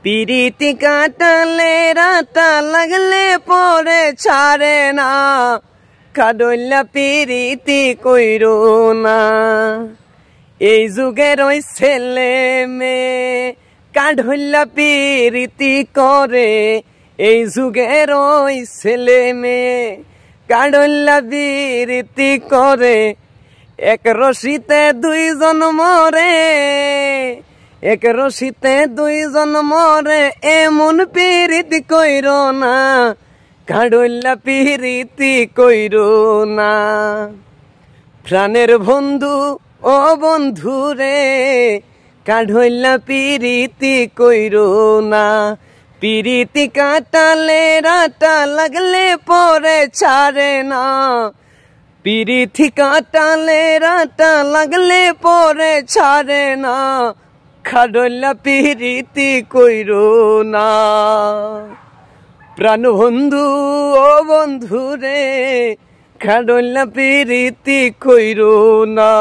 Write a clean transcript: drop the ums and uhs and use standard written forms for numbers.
পিরিতি কাটালে রাতা লাগলে পরে ছাড়ে না, কাডল্লা পিরিতি কইরো না। এই যুগের ওই ছেলে মেয়ে কাডল্লা পিরিতি করে, এই যুগের ওই ছেলে মেয়ে কাডল্লা পিরিতি করে। এক রশিতে দুইজন মরে, এক রশিতে দুইজন মরে, এমন পিরিতি কইরো না, কাডল্লা পিরিতি কইরো না। প্রাণের বন্ধু ও বন্ধু রে, কাডল্লা পিরিতি কইরো না। পিরিতি কাটালে রাতা লাগলে পরে ছাড়ে না, পিরিতি কাটালে রাতা লাগলে পরে ছাড়ে না, কাডল্লা পিরিতি কইরো না। প্রাণ বন্ধু ও বন্ধু রে, কাডল্লা পিরিতি কইরো না।